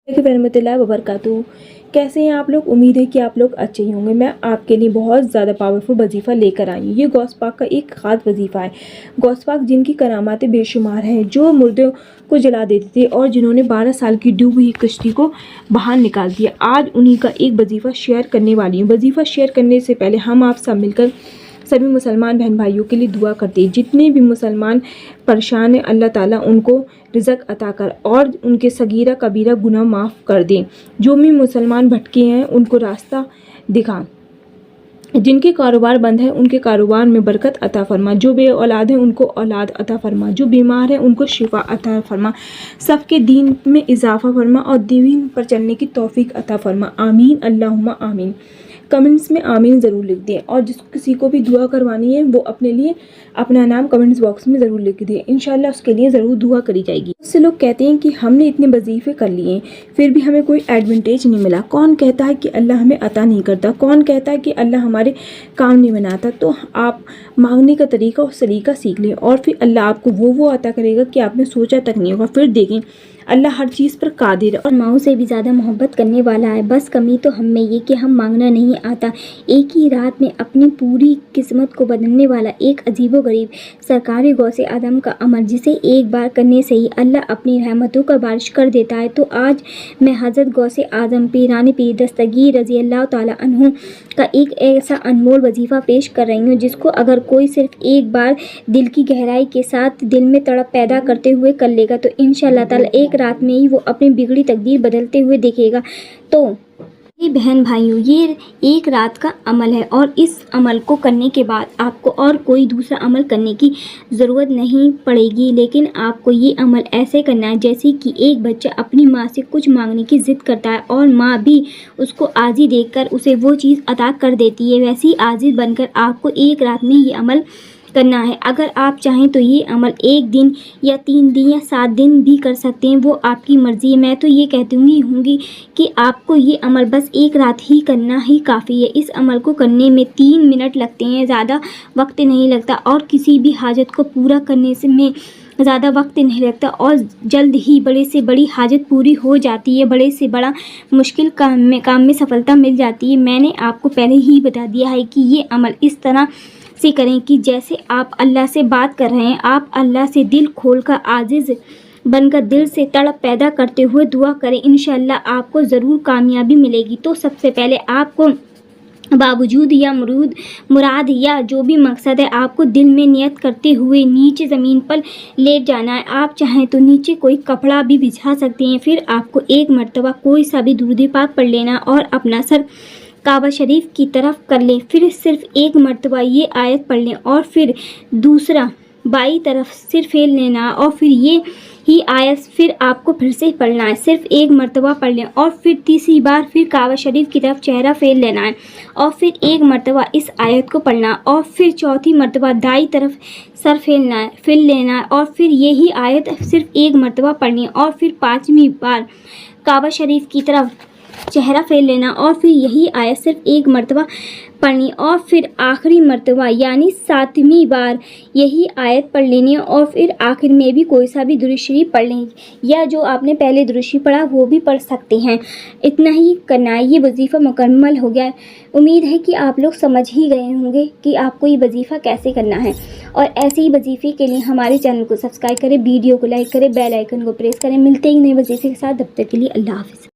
रहमतुल्लाहि व बरकातहू। कैसे हैं आप लोग? उम्मीद है कि आप लोग अच्छे ही होंगे। मैं आपके लिए बहुत ज़्यादा पावरफुल वजीफ़ा लेकर आई हूँ। ये गौस पाक का एक ख़ास वजीफ़ा है। गौस पाक जिनकी करामातें बेशुमार हैं, जो मुर्दों को जला देते थे और जिन्होंने 12 साल की डूबी हुई कश्ती को बाहर निकाल दिया, आज उन्हीं का एक वजीफ़ा शेयर करने वाली हूँ। वजीफ़ा शेयर करने से पहले हम आप सब मिलकर सभी मुसलमान बहन भाइयों के लिए दुआ करते हैं। जितने भी मुसलमान परेशान हैं, अल्लाह ताला उनको रिज़्क़ अता कर और उनके सगीरा कबीरा गुनाह माफ़ कर दें। जो भी मुसलमान भटके हैं उनको रास्ता दिखा। जिनके कारोबार बंद है उनके कारोबार में बरकत अता फरमा। जो बे औलाद हैं उनको औलाद अता फरमा। जो बीमार हैं उनको शिफा अता फरमा। सबके दीन में इजाफ़ा फरमा और दीन पर चलने की तौफीक अता फरमा। आमीन अल्लाहुम्मा आमीन। कमेंट्स में आमीन ज़रूर लिख दें और जिस किसी को भी दुआ करवानी है वो अपने लिए अपना नाम कमेंट्स बॉक्स में ज़रूर लिख दें। इंशाल्लाह उसके लिए ज़रूर दुआ करी जाएगी। उससे लोग कहते हैं कि हमने इतने वजीफ़े कर लिए फिर भी हमें कोई एडवांटेज नहीं मिला। कौन कहता है कि अल्लाह हमें अता नहीं करता? कौन कहता है कि अल्लाह हमारे काम नहीं बनाता? तो आप मांगने का तरीका और सलीका सीख लें और फिर अल्लाह आपको वो अता करेगा कि आपने सोचा तक नहीं होगा। फिर देखें अल्लाह हर चीज़ पर कादिर है और माओ से भी ज़्यादा मोहब्बत करने वाला है। बस कमी तो हम में ये कि हम मांगना नहीं आता। एक ही रात में अपनी पूरी किस्मत को बदलने वाला एक अजीबोगरीब सरकारी गौसे आदम का अमल, जिसे एक बार करने से ही अल्लाह अपनी रहमतों का बारिश कर देता है। तो आज मैं हज़रत गौसे आदम पीरानी पीर दस्तगीर रज़ी अल्लाह ताला अन्हु का एक ऐसा अनमोल वजीफ़ा पेश कर रही हूँ जिसको अगर कोई सिर्फ एक बार दिल की गहराई के साथ दिल में तड़प पैदा करते हुए कर लेगा तो इंशाअल्लाह ताला एक रात में ही वो अपनी बिगड़ी तकदीर बदलते हुए देखेगा। तो ये बहन भाइयों, ये एक रात का अमल है और इस अमल को करने के बाद आपको और कोई दूसरा अमल करने की ज़रूरत नहीं पड़ेगी। लेकिन आपको ये अमल ऐसे करना है जैसे कि एक बच्चा अपनी माँ से कुछ मांगने की ज़िद करता है और माँ भी उसको आजी देखकर उसे वो चीज़ अता कर देती है। वैसे ही आजी बनकर आपको एक रात में ये अमल करना है। अगर आप चाहें तो ये अमल 1 दिन या 3 दिन या 7 दिन भी कर सकते हैं, वो आपकी मर्ज़ी है। मैं तो ये कहती हूँगी कि आपको ये अमल बस एक रात ही करना ही काफ़ी है। इस अमल को करने में 3 मिनट लगते हैं, ज़्यादा वक्त नहीं लगता और किसी भी हाजत को पूरा करने से में ज़्यादा वक्त नहीं लगता और जल्द ही बड़े से बड़ी हाजत पूरी हो जाती है, बड़े से बड़ा मुश्किल काम में सफलता मिल जाती है। मैंने आपको पहले ही बता दिया है कि ये अमल इस तरह से करें कि जैसे आप अल्लाह से बात कर रहे हैं, आप अल्लाह से दिल खोलकर आजिज़ बनकर दिल से तड़प पैदा करते हुए दुआ करें। इंशाअल्लाह आपको ज़रूर कामयाबी मिलेगी। तो सबसे पहले आपको बावजूद या मुराद या जो भी मकसद है, आपको दिल में नियत करते हुए नीचे ज़मीन पर लेट जाना है। आप चाहें तो नीचे कोई कपड़ा भी बिछा सकते हैं। फिर आपको एक मरतबा कोई सा भी दुरूद पाक पढ़ लेना और अपना सर काबा शरीफ की तरफ कर लें। फिर सिर्फ एक मरतबा ये आयत पढ़ लें और फिर दूसरा बाई तरफ सिर फेर लेना और फिर ये ही आयत फिर आपको फिर से पढ़ना है। सिर्फ एक मरतबा पढ़ लें और फिर तीसरी बार फिर काबा शरीफ की तरफ चेहरा फेर लेना है और फिर एक मरतबा इस आयत को पढ़ना और फिर चौथी मरतबा दाई तरफ सर फेर लेना है और फिर यही आयत सिर्फ एक मरतबा पढ़नी है और फिर 5वीं बार काबा शरीफ की तरफ चेहरा फेर लेना और फिर यही आयत सिर्फ एक मरतबा पढ़नी और फिर आखिरी मरतबा यानी 7वीं बार यही आयत पढ़ लेनी है और फिर आखिर में भी कोई सा भी दुरूद शरीफ पढ़ लें या जो आपने पहले दुरूद शरीफ पढ़ा वो भी पढ़ सकते हैं। इतना ही करना है। ये वजीफ़ा मुकम्मल हो गया है। उम्मीद है कि आप लोग समझ ही गए होंगे कि आपको ये वजीफ़ा कैसे करना है और ऐसे ही वजीफ़े के लिए हमारे चैनल को सब्सक्राइब करें, वीडियो को लाइक करें, बेल आइकन को प्रेस करें। मिलते ही नए वजीफ़े के साथ, तब तक के लिए अल्लाह हाफ़िज़।